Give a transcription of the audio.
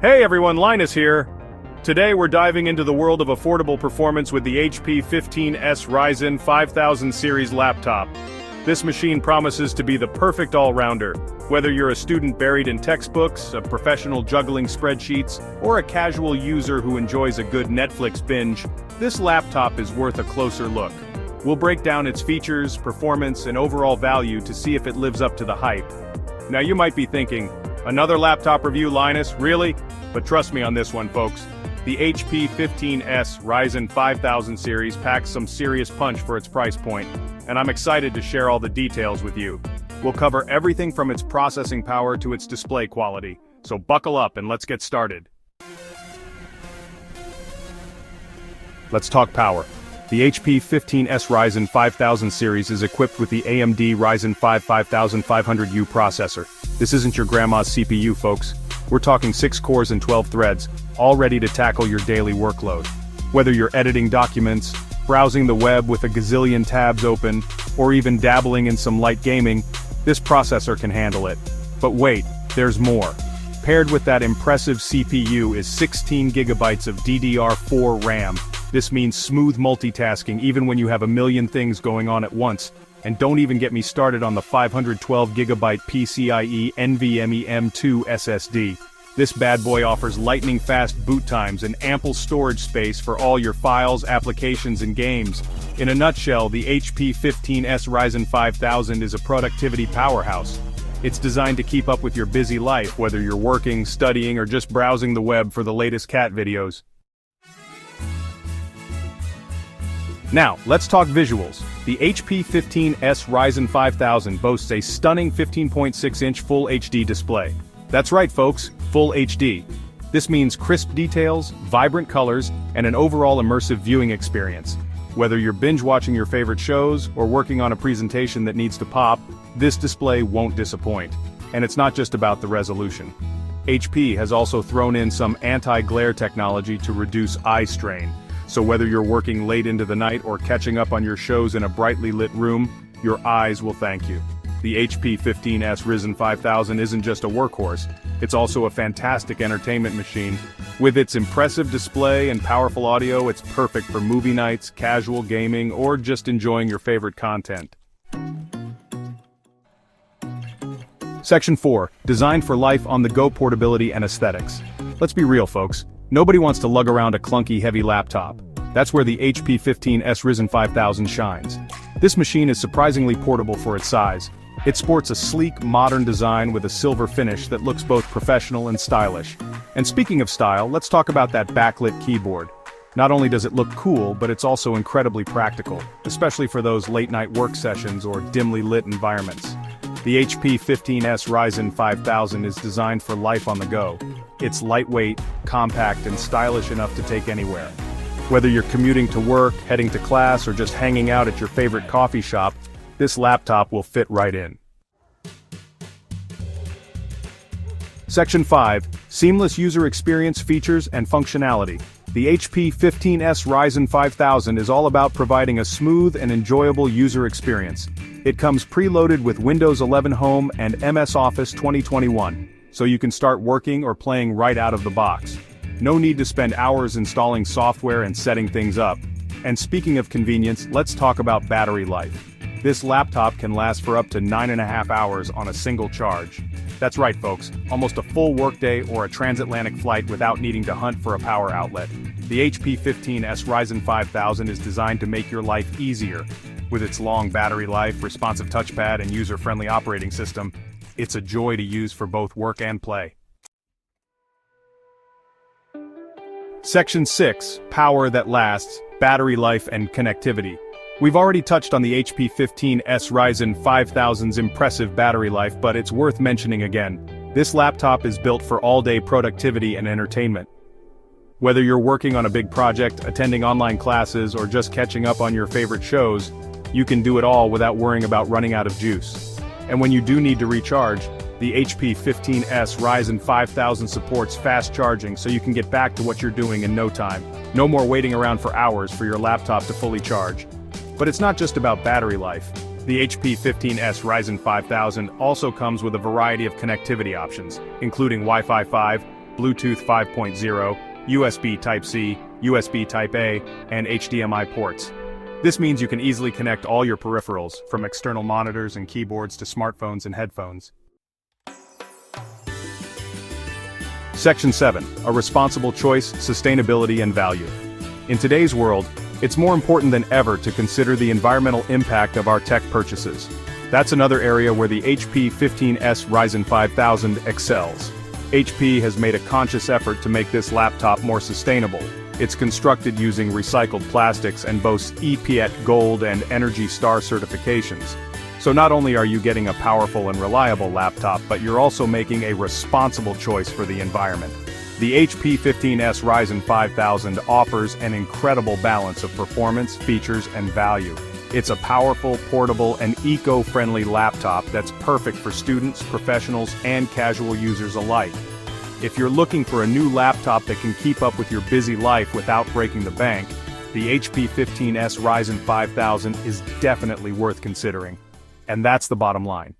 Hey everyone, Linus here. Today we're diving into the world of affordable performance with the HP 15s Ryzen 5000 series laptop. This machine promises to be the perfect all-rounder. Whether you're a student buried in textbooks, a professional juggling spreadsheets, or a casual user who enjoys a good Netflix binge, this laptop is worth a closer look. We'll break down its features, performance, and overall value to see if it lives up to the hype. Now you might be thinking, another laptop review, Linus, really? But trust me on this one, folks. The HP 15s Ryzen 5000 series packs some serious punch for its price point, and I'm excited to share all the details with you. We'll cover everything from its processing power to its display quality, so buckle up and let's get started. Let's talk power. The HP 15s Ryzen 5000 series is equipped with the AMD Ryzen 5 5500U processor. This isn't your grandma's CPU, folks. We're talking 6 cores and 12 threads, all ready to tackle your daily workload. Whether you're editing documents, browsing the web with a gazillion tabs open, or even dabbling in some light gaming, this processor can handle it. But wait, there's more. Paired with that impressive CPU is 16 gigabytes of DDR4 RAM. This means smooth multitasking even when you have a million things going on at once. And don't even get me started on the 512GB PCIe NVMe M2 SSD. This bad boy offers lightning-fast boot times and ample storage space for all your files, applications, and games. In a nutshell, the HP 15s Ryzen 5000 is a productivity powerhouse. It's designed to keep up with your busy life, whether you're working, studying, or just browsing the web for the latest cat videos. Now, let's talk visuals. The HP 15s Ryzen 5000 boasts a stunning 15.6-inch Full HD display. That's right, folks, Full HD. This means crisp details, vibrant colors, and an overall immersive viewing experience. Whether you're binge-watching your favorite shows or working on a presentation that needs to pop, this display won't disappoint. And it's not just about the resolution. HP has also thrown in some anti-glare technology to reduce eye strain. So whether you're working late into the night or catching up on your shows in a brightly lit room, your eyes will thank you. The HP 15s Ryzen 5000 isn't just a workhorse, it's also a fantastic entertainment machine. With its impressive display and powerful audio, it's perfect for movie nights, casual gaming, or just enjoying your favorite content. Section 4. Designed for life on the go portability and aesthetics. Let's be real, folks. Nobody wants to lug around a clunky, heavy laptop. That's where the HP 15s Ryzen 5000 shines. This machine is surprisingly portable for its size. It sports a sleek, modern design with a silver finish that looks both professional and stylish. And speaking of style, let's talk about that backlit keyboard. Not only does it look cool, but it's also incredibly practical, especially for those late-night work sessions or dimly lit environments. The HP 15s Ryzen 5000 is designed for life on the go. It's lightweight, compact, and stylish enough to take anywhere. Whether you're commuting to work, heading to class, or just hanging out at your favorite coffee shop, this laptop will fit right in. Section 5. Seamless user experience, features, and functionality. The HP 15s Ryzen 5000 is all about providing a smooth and enjoyable user experience. It comes preloaded with Windows 11 Home and MS Office 2021, so you can start working or playing right out of the box. No need to spend hours installing software and setting things up. And speaking of convenience, let's talk about battery life. This laptop can last for up to 9.5 hours on a single charge. That's right, folks, almost a full workday or a transatlantic flight without needing to hunt for a power outlet. The HP 15s Ryzen 5000 is designed to make your life easier. With its long battery life, responsive touchpad, and user-friendly operating system, it's a joy to use for both work and play. Section 6. Power that lasts, battery life and connectivity. We've already touched on the HP 15s Ryzen 5000's impressive battery life, but it's worth mentioning again. This laptop is built for all-day productivity and entertainment. Whether you're working on a big project, attending online classes, or just catching up on your favorite shows, you can do it all without worrying about running out of juice. And when you do need to recharge, the HP 15s Ryzen 5000 supports fast charging so you can get back to what you're doing in no time. No more waiting around for hours for your laptop to fully charge. But it's not just about battery life. The HP 15s Ryzen 5000 also comes with a variety of connectivity options, including Wi-Fi 5, Bluetooth 5.0, USB Type-C, USB Type-A, and HDMI ports. This means you can easily connect all your peripherals, from external monitors and keyboards to smartphones and headphones. Section 7. A responsible choice, sustainability and value. In today's world, it's more important than ever to consider the environmental impact of our tech purchases. That's another area where the HP 15s Ryzen 5000 excels. HP has made a conscious effort to make this laptop more sustainable. It's constructed using recycled plastics and boasts EPEAT Gold and ENERGY STAR certifications. So not only are you getting a powerful and reliable laptop, but you're also making a responsible choice for the environment. The HP 15s Ryzen 5000 offers an incredible balance of performance, features, and value. It's a powerful, portable, and eco-friendly laptop that's perfect for students, professionals, and casual users alike. If you're looking for a new laptop that can keep up with your busy life without breaking the bank, the HP 15s Ryzen 5000 is definitely worth considering. And that's the bottom line.